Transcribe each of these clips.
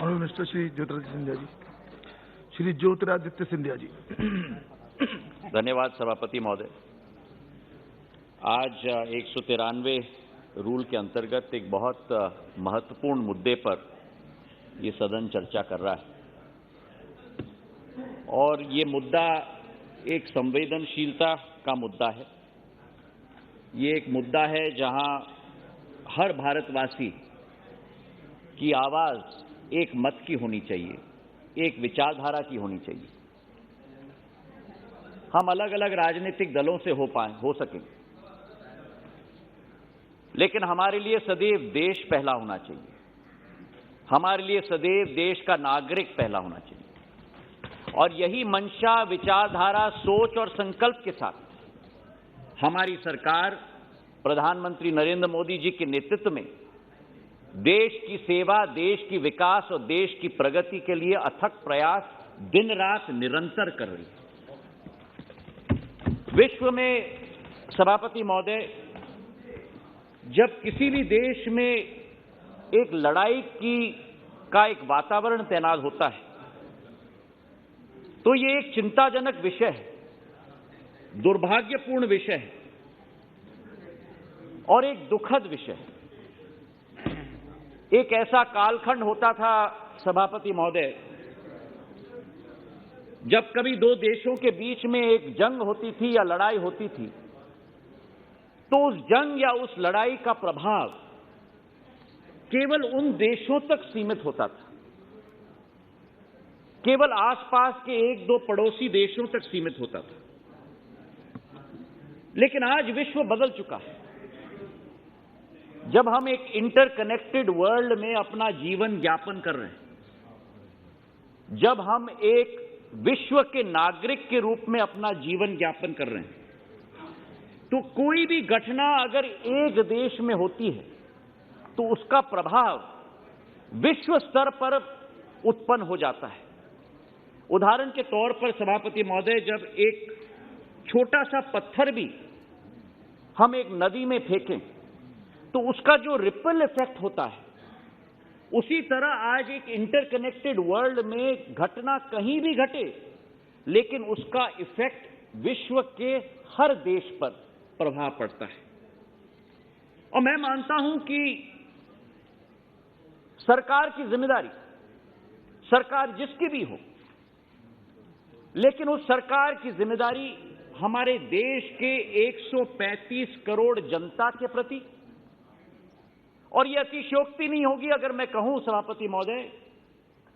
Honourable minister Shri Jyotiraditya Scindia ji. Shri Jyotiraditya Scindia ji. धन्यवाद सभापति महोदय। आज 193 रूल के अंतर्गत एक बहुत महत्वपूर्ण मुद्दे पर ये सदन चर्चा कर रहा है और ये मुद्दा एक संवेदनशीलता का मुद्दा है। ये एक मुद्दा है जहां हर भारतवासी की आवाज एक मत की होनी चाहिए, एक विचारधारा की होनी चाहिए। हम अलग अलग राजनीतिक दलों से हो सकें, लेकिन हमारे लिए सदैव देश पहला होना चाहिए। हमारे लिए सदैव देश का नागरिक पहला होना चाहिए और यही मंशा, विचारधारा, सोच और संकल्प के साथ हमारी सरकार प्रधानमंत्री नरेंद्र मोदी जी के नेतृत्व में देश की सेवा, देश की विकास और देश की प्रगति के लिए अथक प्रयास दिन रात निरंतर कर रही है। विश्व में सभापति महोदय, जब किसी भी देश में एक लड़ाई का एक वातावरण तैनात होता है तो ये एक चिंताजनक विषय है, दुर्भाग्यपूर्ण विषय है और एक दुखद विषय है। एक ऐसा कालखंड होता था सभापति महोदय, जब कभी दो देशों के बीच में एक जंग होती थी या लड़ाई होती थी तो उस जंग या उस लड़ाई का प्रभाव केवल उन देशों तक सीमित होता था, केवल आसपास के एक दो पड़ोसी देशों तक सीमित होता था। लेकिन आज विश्व बदल चुका है। जब हम एक इंटरकनेक्टेड वर्ल्ड में अपना जीवन यापन कर रहे हैं, जब हम एक विश्व के नागरिक के रूप में अपना जीवन यापन कर रहे हैं, तो कोई भी घटना अगर एक देश में होती है तो उसका प्रभाव विश्व स्तर पर उत्पन्न हो जाता है। उदाहरण के तौर पर सभापति महोदय, जब एक छोटा सा पत्थर भी हम एक नदी में फेंकें तो उसका जो रिपल इफेक्ट होता है, उसी तरह आज एक इंटरकनेक्टेड वर्ल्ड में घटना कहीं भी घटे लेकिन उसका इफेक्ट विश्व के हर देश पर प्रभाव पड़ता है। और मैं मानता हूं कि सरकार की जिम्मेदारी, सरकार जिसकी भी हो, लेकिन उस सरकार की जिम्मेदारी हमारे देश के 135 करोड़ जनता के प्रति, और यह अतिशयोक्ति नहीं होगी अगर मैं कहूं सभापति महोदय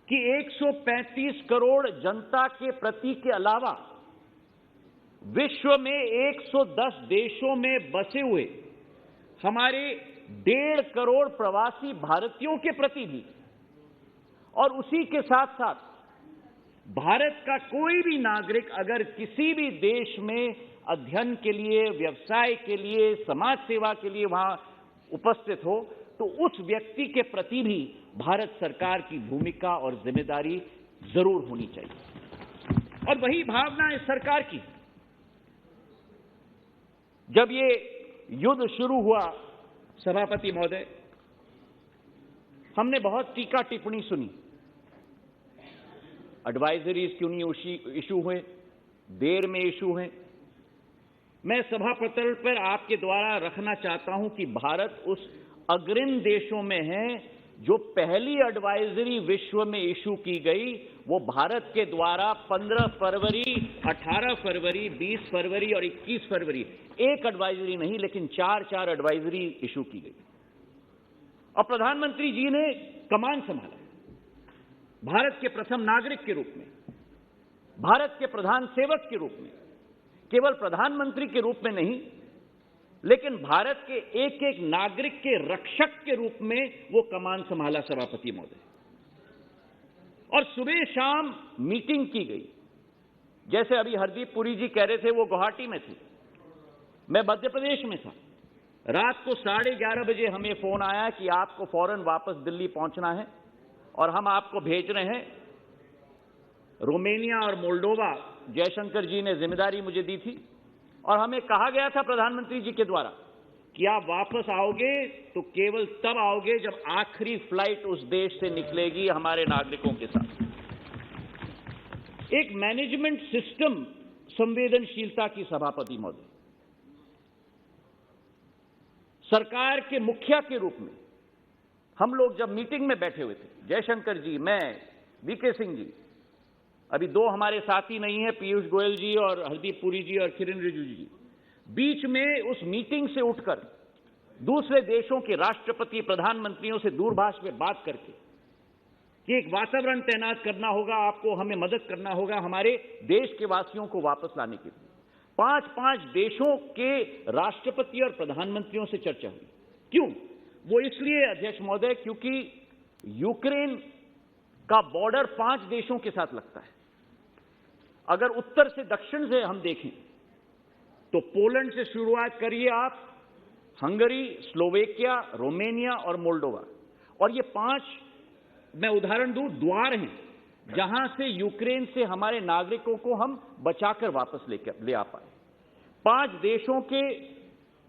कि 135 करोड़ जनता के प्रति के अलावा विश्व में 110 देशों में बसे हुए हमारे 1.5 करोड़ प्रवासी भारतीयों के प्रति भी, और उसी के साथ साथ भारत का कोई भी नागरिक अगर किसी भी देश में अध्ययन के लिए, व्यवसाय के लिए, समाज सेवा के लिए वहां उपस्थित हो तो उस व्यक्ति के प्रति भी भारत सरकार की भूमिका और जिम्मेदारी जरूर होनी चाहिए। और वही भावना इस सरकार की। जब ये युद्ध शुरू हुआ सभापति महोदय, हमने बहुत टीका टिप्पणी सुनी। एडवाइजरीज क्यों नहीं इशू हुए, देर में इशू हुए। मैं सभा पटल पर आपके द्वारा रखना चाहता हूं कि भारत उस अग्रिम देशों में है जो पहली एडवाइजरी विश्व में इशू की गई वो भारत के द्वारा 15 फरवरी, 18 फरवरी, 20 फरवरी और 21 फरवरी, एक एडवाइजरी नहीं लेकिन 4 एडवाइजरी इशू की गई। और प्रधानमंत्री जी ने कमान संभाला भारत के प्रथम नागरिक के रूप में, भारत के प्रधान सेवक के रूप में, केवल प्रधानमंत्री के रूप में नहीं लेकिन भारत के एक एक नागरिक के रक्षक के रूप में वो कमान संभाला सभापति महोदय। और सुबह शाम मीटिंग की गई। जैसे अभी हरदीप पुरी जी कह रहे थे वो गुवाहाटी में थे, मैं मध्य प्रदेश में था। रात को 11:30 बजे हमें फोन आया कि आपको फौरन वापस दिल्ली पहुंचना है और हम आपको भेज रहे हैं। रोमेनिया और मोल्डोवा जयशंकर जी ने जिम्मेदारी मुझे दी थी और हमें कहा गया था प्रधानमंत्री जी के द्वारा कि आप वापस आओगे तो केवल तब आओगे जब आखिरी फ्लाइट उस देश से निकलेगी हमारे नागरिकों के साथ। एक मैनेजमेंट सिस्टम संवेदनशीलता की सभापति महोदय, सरकार के मुखिया के रूप में हम लोग जब मीटिंग में बैठे हुए थे, जयशंकर जी, मैं, वीके सिंह जी, अभी दो हमारे साथी नहीं है, पीयूष गोयल जी और हरदीप पुरी जी और किरेन रिजिजू जी, बीच में उस मीटिंग से उठकर दूसरे देशों के राष्ट्रपति प्रधानमंत्रियों से दूरभाष में बात करके कि एक वातावरण तैनात करना होगा, आपको हमें मदद करना होगा हमारे देश के वासियों को वापस लाने के लिए, 5-5 देशों के राष्ट्रपति और प्रधानमंत्रियों से चर्चा हुई। क्यों? वो इसलिए अध्यक्ष महोदय, क्योंकि यूक्रेन का बॉर्डर 5 देशों के साथ लगता है। अगर उत्तर से दक्षिण से हम देखें तो पोलैंड से शुरुआत करिए आप, हंगरी, स्लोवेकिया, रोमानिया और मोल्डोवा, और ये 5 मैं उदाहरण दूं द्वार हैं जहां से यूक्रेन से हमारे नागरिकों को हम बचाकर वापस ले आ पाए। 5 देशों के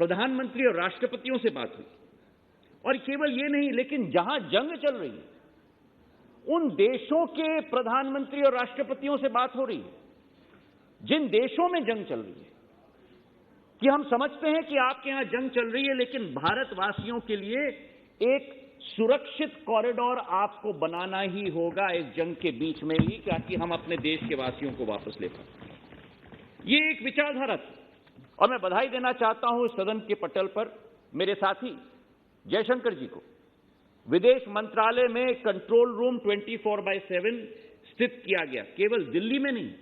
प्रधानमंत्री और राष्ट्रपतियों से बात हुई, और केवल ये नहीं, लेकिन जहां जंग चल रही है उन देशों के प्रधानमंत्री और राष्ट्रपतियों से बात हो रही है जिन देशों में जंग चल रही है, कि हम समझते हैं कि आपके यहां जंग चल रही है, लेकिन भारतवासियों के लिए एक सुरक्षित कॉरिडोर आपको बनाना ही होगा इस जंग के बीच में ही, ताकि हम अपने देश के वासियों को वापस ले पाएं। ये एक विचारधारा थी, और मैं बधाई देना चाहता हूं इस सदन के पटल पर मेरे साथी जयशंकर जी को। विदेश मंत्रालय में कंट्रोल रूम 24/7 स्थित किया गया, केवल दिल्ली में नहीं,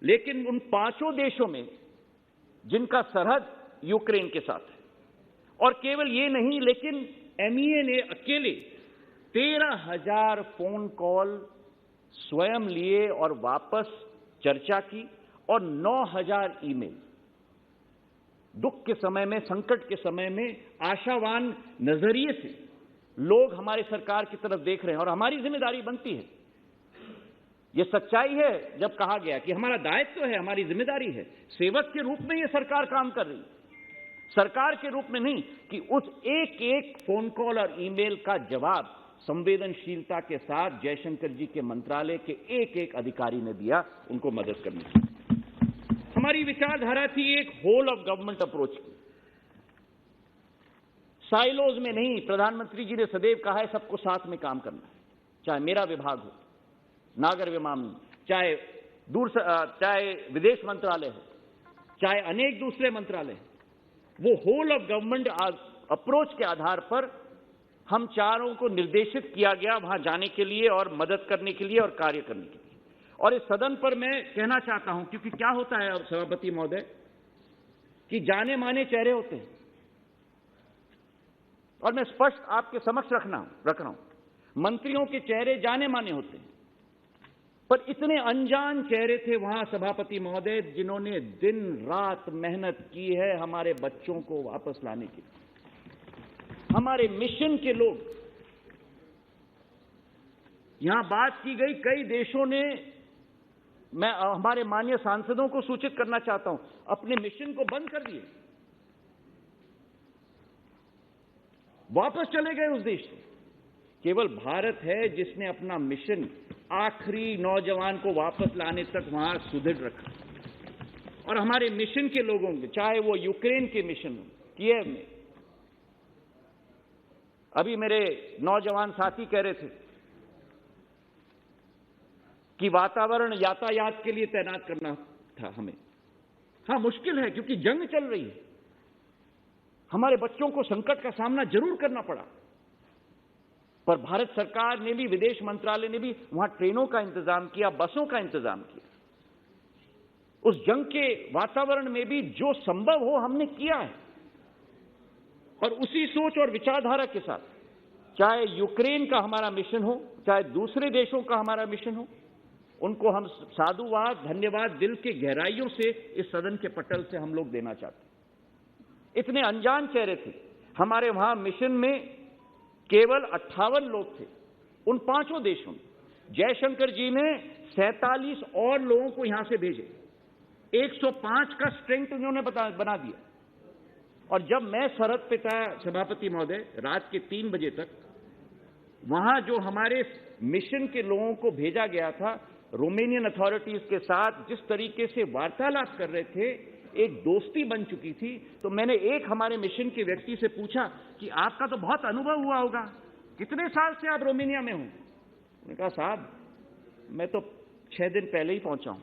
लेकिन उन 5 देशों में जिनका सरहद यूक्रेन के साथ है। और केवल ये नहीं, लेकिन MEA ने अकेले 13,000 फोन कॉल स्वयं लिए और वापस चर्चा की, और 9,000 ईमेल। दुख के समय में, संकट के समय में आशावान नजरिए से लोग हमारी सरकार की तरफ देख रहे हैं, और हमारी जिम्मेदारी बनती है। यह सच्चाई है जब कहा गया कि हमारा दायित्व है, हमारी जिम्मेदारी है, सेवक के रूप में यह सरकार काम कर रही है, सरकार के रूप में नहीं, कि उस एक-एक फोन कॉल और ईमेल का जवाब संवेदनशीलता के साथ जयशंकर जी के मंत्रालय के एक-एक अधिकारी ने दिया, उनको मदद करने की। हमारी विचारधारा थी एक होल ऑफ गवर्नमेंट अप्रोच की, साइलोज में नहीं। प्रधानमंत्री जी ने सदैव कहा है सबको साथ में काम करना है, चाहे मेरा विभाग हो, नागर विमानन, चाहे विदेश मंत्रालय हो, चाहे अनेक दूसरे मंत्रालय, वो होल ऑफ गवर्नमेंट अप्रोच के आधार पर हम चारों को निर्देशित किया गया वहां जाने के लिए और मदद करने के लिए और कार्य करने के लिए। और इस सदन पर मैं कहना चाहता हूं, क्योंकि क्या होता है सभापति महोदय, कि जाने माने चेहरे होते हैं, और मैं स्पष्ट आपके समक्ष रख रहा हूं, मंत्रियों के चेहरे जाने माने होते हैं, पर इतने अनजान चेहरे थे वहां सभापति महोदय, जिन्होंने दिन रात मेहनत की है हमारे बच्चों को वापस लाने के लिए। हमारे मिशन के लोग, यहां बात की गई, कई देशों ने, मैं हमारे माननीय सांसदों को सूचित करना चाहता हूं, अपने मिशन को बंद कर दिए, वापस चले गए उस देश से। केवल भारत है जिसने अपना मिशन आखिरी नौजवान को वापस लाने तक वहां सुदृढ़ रखा। और हमारे मिशन के लोगों में, चाहे वो यूक्रेन के मिशन हो, कीव में, अभी मेरे नौजवान साथी कह रहे थे कि वातावरण यातायात के लिए तैनात करना था हमें। हां, मुश्किल है क्योंकि जंग चल रही है, हमारे बच्चों को संकट का सामना जरूर करना पड़ा, पर भारत सरकार ने भी, विदेश मंत्रालय ने भी वहां ट्रेनों का इंतजाम किया, बसों का इंतजाम किया। उस जंग के वातावरण में भी जो संभव हो हमने किया है, और उसी सोच और विचारधारा के साथ, चाहे यूक्रेन का हमारा मिशन हो, चाहे दूसरे देशों का हमारा मिशन हो, उनको हम साधुवाद, धन्यवाद दिल के गहराइयों से इस सदन के पटल से हम लोग देना चाहते हैं। इतने अनजान चेहरे थे हमारे वहां मिशन में, केवल 58 लोग थे उन 5 देशों में। जयशंकर जी ने 47 और लोगों को यहां से भेजे, 105 का स्ट्रेंथ उन्होंने बना दिया, और जब मैं सरहद पे था सभापति महोदय, रात के 3 बजे तक, वहां जो हमारे मिशन के लोगों को भेजा गया था, रोमेनियन अथॉरिटीज के साथ जिस तरीके से वार्तालाप कर रहे थे, एक दोस्ती बन चुकी थी। तो मैंने एक हमारे मिशन के व्यक्ति से पूछा कि आपका तो बहुत अनुभव हुआ होगा, कितने साल से आप रोमेनिया में हो? उन्होंने कहा साहब मैं तो 6 दिन पहले ही पहुंचा हूं।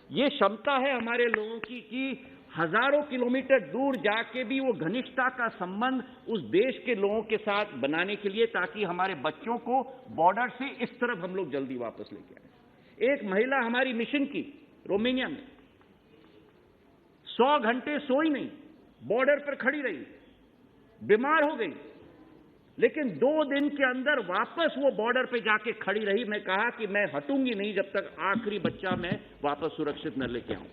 ये क्षमता है हमारे लोगों की कि हजारों किलोमीटर दूर जाके भी वो घनिष्ठता का संबंध उस देश के लोगों के साथ बनाने के लिए, ताकि हमारे बच्चों को बॉर्डर से इस तरफ हम लोग जल्दी वापस लेके आए। एक महिला हमारी मिशन की रोमेनिया में 100 घंटे सोई नहीं, बॉर्डर पर खड़ी रही, बीमार हो गई, लेकिन 2 दिन के अंदर वापस वो बॉर्डर पे जाके खड़ी रही। मैं कहा कि मैं हटूंगी नहीं जब तक आखिरी बच्चा मैं वापस सुरक्षित न लेके आऊं।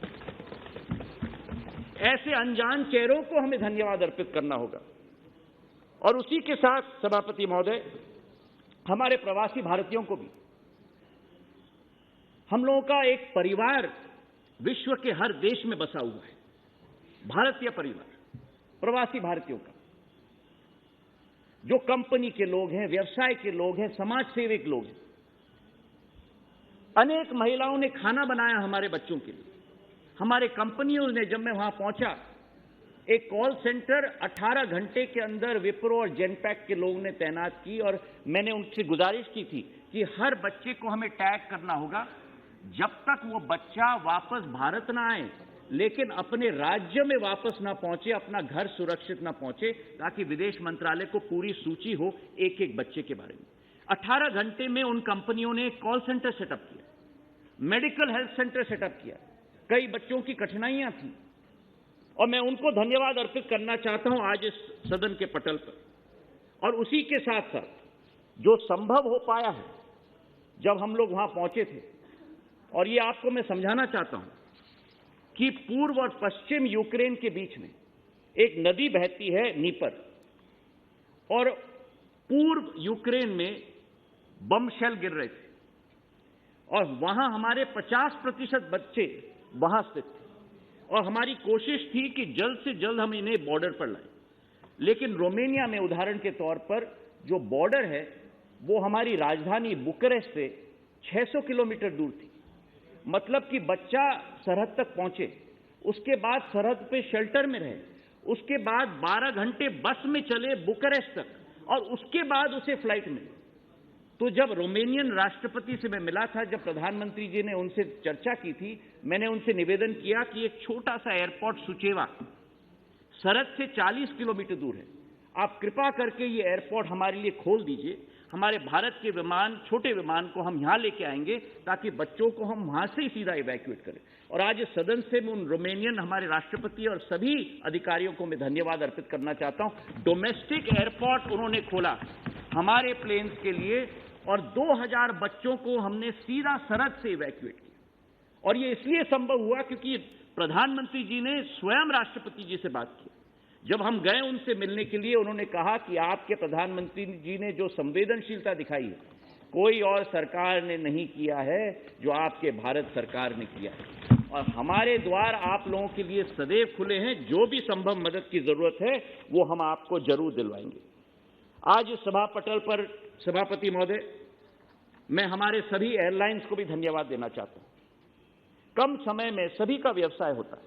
ऐसे अनजान चेहरों को हमें धन्यवाद अर्पित करना होगा। और उसी के साथ सभापति महोदय, हमारे प्रवासी भारतीयों को भी, हम लोगों का एक परिवार विश्व के हर देश में बसा हुआ है, भारतीय परिवार, प्रवासी भारतीयों का, जो कंपनी के लोग हैं, व्यवसाय के लोग हैं, समाज सेवक लोग हैं। अनेक महिलाओं ने खाना बनाया हमारे बच्चों के लिए। हमारे कंपनियों ने, जब मैं वहां पहुंचा, एक कॉल सेंटर 18 घंटे के अंदर विप्रो और जेनपैक के लोगों ने तैनात की, और मैंने उनसे गुजारिश की थी कि हर बच्चे को हमें टैग करना होगा, जब तक वो बच्चा वापस भारत ना आए, लेकिन अपने राज्य में वापस ना पहुंचे, अपना घर सुरक्षित ना पहुंचे, ताकि विदेश मंत्रालय को पूरी सूची हो एक एक बच्चे के बारे में। 18 घंटे में उन कंपनियों ने कॉल सेंटर सेटअप किया, मेडिकल हेल्थ सेंटर सेटअप किया। कई बच्चों की कठिनाइयां थी, और मैं उनको धन्यवाद अर्पित करना चाहता हूं आज इस सदन के पटल पर। और उसी के साथ साथ जो संभव हो पाया है, जब हम लोग वहां पहुंचे थे, और ये आपको मैं समझाना चाहता हूं कि पूर्व और पश्चिम यूक्रेन के बीच में एक नदी बहती है नीपर, और पूर्व यूक्रेन में बम शेल गिर रहे थे, और वहां हमारे 50% बच्चे वहां स्थित थे, और हमारी कोशिश थी कि जल्द से जल्द हम इन्हें बॉर्डर पर लाएं। लेकिन रोमेनिया में उदाहरण के तौर पर जो बॉर्डर है, वो हमारी राजधानी बुकारेस्ट से 600 किलोमीटर दूर थी। मतलब कि बच्चा सरहद तक पहुंचे, उसके बाद सरहद पे शेल्टर में रहे, उसके बाद 12 घंटे बस में चले बुकारेस्ट तक, और उसके बाद उसे फ्लाइट मिले। तो जब रोमेनियन राष्ट्रपति से मैं मिला था, जब प्रधानमंत्री जी ने उनसे चर्चा की थी, मैंने उनसे निवेदन किया कि एक छोटा सा एयरपोर्ट सुचेवा सरहद से 40 किलोमीटर दूर है, आप कृपा करके ये एयरपोर्ट हमारे लिए खोल दीजिए। हमारे भारत के विमान, छोटे विमान को हम यहां लेके आएंगे, ताकि बच्चों को हम वहां से ही सीधा इवैक्यूएट करें। और आज इस सदन से मैं उन रोमेनियन हमारे राष्ट्रपति और सभी अधिकारियों को मैं धन्यवाद अर्पित करना चाहता हूं। डोमेस्टिक एयरपोर्ट उन्होंने खोला हमारे प्लेन्स के लिए, और 2000 बच्चों को हमने सीधा सरहद से इवैक्यूएट किया। और ये इसलिए संभव हुआ क्योंकि प्रधानमंत्री जी ने स्वयं राष्ट्रपति जी से बात की। जब हम गए उनसे मिलने के लिए, उन्होंने कहा कि आपके प्रधानमंत्री जी ने जो संवेदनशीलता दिखाई है, कोई और सरकार ने नहीं किया है जो आपके भारत सरकार ने किया है, और हमारे द्वार आप लोगों के लिए सदैव खुले हैं। जो भी संभव मदद की जरूरत है वो हम आपको जरूर दिलवाएंगे। आज इस सभा पटल पर सभापति महोदय, मैं हमारे सभी एयरलाइंस को भी धन्यवाद देना चाहता हूं। कम समय में सभी का व्यवसाय होता है,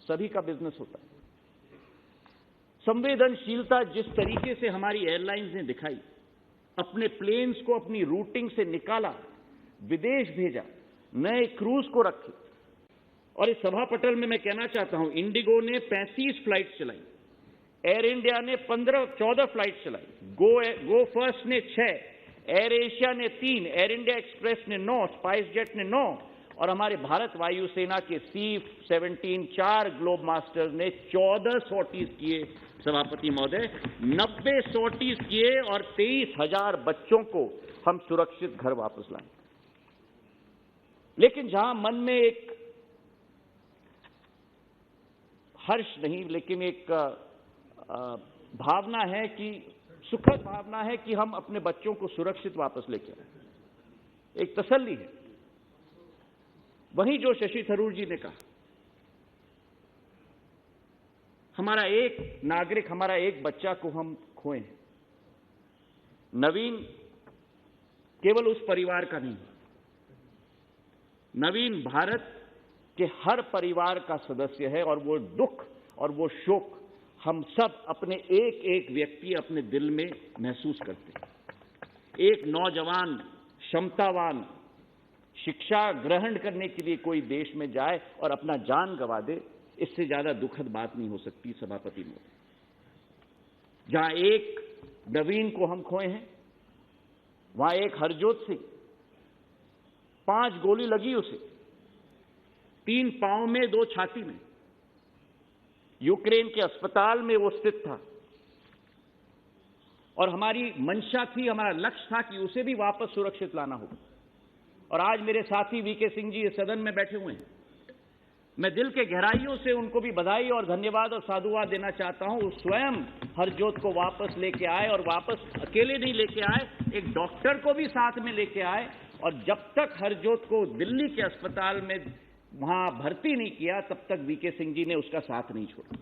सभी का बिजनेस होता है। संवेदनशीलता जिस तरीके से हमारी एयरलाइंस ने दिखाई, अपने प्लेन्स को अपनी रूटिंग से निकाला, विदेश भेजा, नए क्रूज को रखे। और इस सभा पटल में मैं कहना चाहता हूं, इंडिगो ने 35 फ्लाइट चलाई, एयर इंडिया ने 14 फ्लाइट चलाई, गो फर्स्ट ने 6, एयर एशिया ने 3, एयर इंडिया एक्सप्रेस ने 9, स्पाइस जेट ने 9, और हमारे भारत वायुसेना के C-17 4 ग्लोब मास्टर्स ने 14 सॉर्टीज किए सभापति महोदय, 90 सॉर्टीज किए, और 23,000 बच्चों को हम सुरक्षित घर वापस लाए। लेकिन जहां मन में एक हर्ष नहीं, लेकिन एक भावना है कि सुखद भावना है कि हम अपने बच्चों को सुरक्षित वापस लेके आए, एक तसल्ली है। वहीं जो शशि थरूर जी ने कहा, हमारा एक नागरिक, हमारा एक बच्चा को हम खोए हैं। नवीन केवल उस परिवार का नहीं, नवीन भारत के हर परिवार का सदस्य है और वो दुख और वो शोक हम सब अपने एक एक व्यक्ति अपने दिल में महसूस करते हैं। एक नौजवान क्षमतावान शिक्षा ग्रहण करने के लिए कोई देश में जाए और अपना जान गंवा दे, इससे ज्यादा दुखद बात नहीं हो सकती सभापति महोदय। जहां एक नवीन को हम खोए हैं, वहां एक हरजोत सिंह, 5 गोली लगी उसे, 3 पांव में 2 छाती में, यूक्रेन के अस्पताल में वो स्थित था और हमारी मंशा थी, हमारा लक्ष्य था कि उसे भी वापस सुरक्षित लाना होगा। और आज मेरे साथी वीके सिंह जी इस सदन में बैठे हुए हैं, मैं दिल के गहराइयों से उनको भी बधाई और धन्यवाद और साधुवाद देना चाहता हूं। वो स्वयं हरजोत को वापस लेके आए और वापस अकेले नहीं लेके आए, एक डॉक्टर को भी साथ में लेके आए और जब तक हरजोत को दिल्ली के अस्पताल में वहां भर्ती नहीं किया तब तक वीके सिंह जी ने उसका साथ नहीं छोड़ा।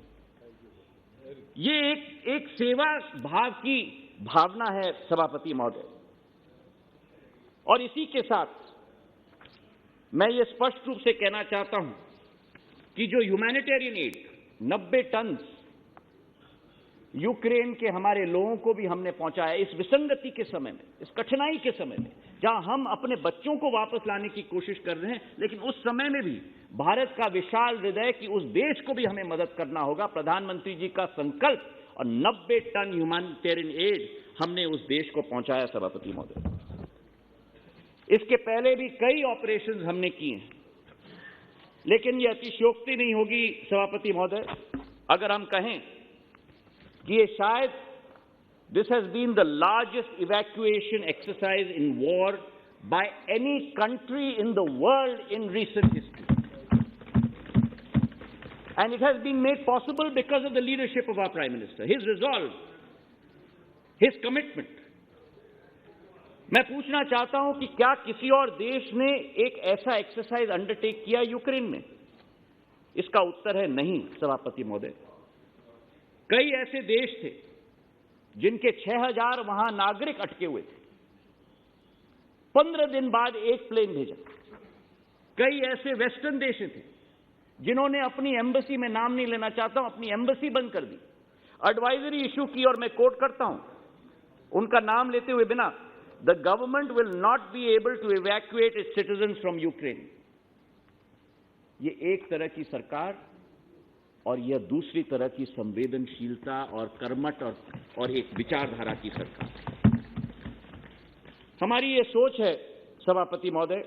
ये एक सेवा भाव की भावना है सभापति महोदय। और इसी के साथ मैं ये स्पष्ट रूप से कहना चाहता हूं कि जो ह्यूमैनिटेरियन एड 90 टन यूक्रेन के हमारे लोगों को भी हमने पहुंचाया इस विसंगति के समय में, इस कठिनाई के समय में, जहां हम अपने बच्चों को वापस लाने की कोशिश कर रहे हैं, लेकिन उस समय में भी भारत का विशाल हृदय कि उस देश को भी हमें मदद करना होगा, प्रधानमंत्री जी का संकल्प और 90 टन ह्यूमैनिटेरियन एड हमने उस देश को पहुंचाया सभापति महोदय। इसके पहले भी कई ऑपरेशंस हमने किए हैं, लेकिन ये अतिशयोक्ति नहीं होगी सभापति महोदय अगर हम कहें कि ये शायद this has been the largest evacuation exercise in war by any country in the world in recent history. And it has been made possible because of the leadership of our Prime Minister, his resolve, his commitment. मैं पूछना चाहता हूं कि क्या किसी और देश ने एक ऐसा एक्सरसाइज अंडरटेक किया यूक्रेन में? इसका उत्तर है नहीं सभापति महोदय। कई ऐसे देश थे जिनके 6000 वहां नागरिक अटके हुए थे, 15 दिन बाद एक प्लेन भेजा। कई ऐसे वेस्टर्न देश थे जिन्होंने अपनी एम्बेसी में नाम नहीं लेना चाहता हूं, अपनी एम्बेसी बंद कर दी, एडवाइजरी इशू की, और मैं कोट करता हूं उनका नाम लेते हुए बिना, the government will not be able to evacuate its citizens from Ukraine. ये एक तरह की सरकार और यह दूसरी तरह की संवेदनशीलता और कर्मठ और एक विचारधारा की सरकार। हमारी ये सोच है सभापति महोदय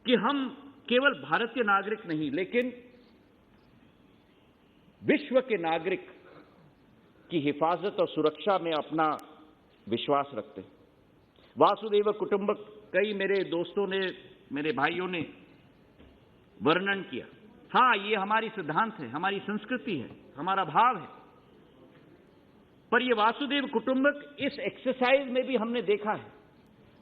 कि हम केवल भारतीय नागरिक नहीं लेकिन विश्व के नागरिक की हिफाजत और सुरक्षा में अपना विश्वास रखते हैं। वासुदेव कुटुंबक कई मेरे दोस्तों ने, मेरे भाइयों ने वर्णन किया। हां, ये हमारी सिद्धांत है, हमारी संस्कृति है, हमारा भाव है, पर ये वासुदेव कुटुंबक इस एक्सरसाइज में भी हमने देखा है,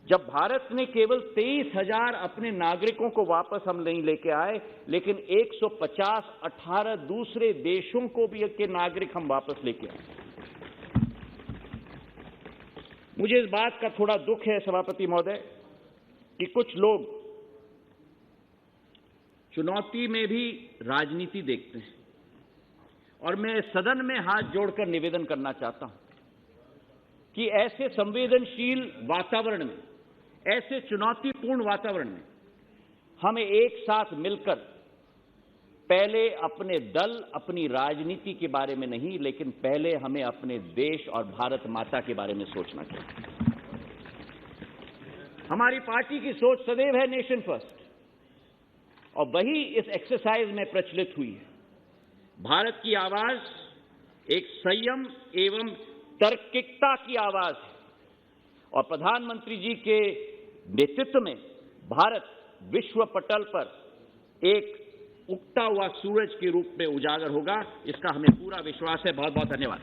जब भारत ने केवल 23,000 अपने नागरिकों को वापस हम नहीं लेके आए, लेकिन 150 18 दूसरे देशों को भी के नागरिक हम वापस लेके आए। मुझे इस बात का थोड़ा दुख है सभापति महोदय कि कुछ लोग चुनौती में भी राजनीति देखते हैं, और मैं सदन में हाथ जोड़कर निवेदन करना चाहता हूं कि ऐसे संवेदनशील वातावरण में, ऐसे चुनौतीपूर्ण वातावरण में हमें एक साथ मिलकर पहले अपने दल, अपनी राजनीति के बारे में नहीं, लेकिन पहले हमें अपने देश और भारत माता के बारे में सोचना चाहिए। हमारी पार्टी की सोच सदैव है नेशन फर्स्ट, और वही इस एक्सरसाइज में प्रचलित हुई है। भारत की आवाज एक संयम एवं तार्किकता की आवाज है, और प्रधानमंत्री जी के नेतृत्व में भारत विश्व पटल पर एक उगता हुआ सूरज के रूप में उजागर होगा, इसका हमें पूरा विश्वास है। बहुत बहुत धन्यवाद।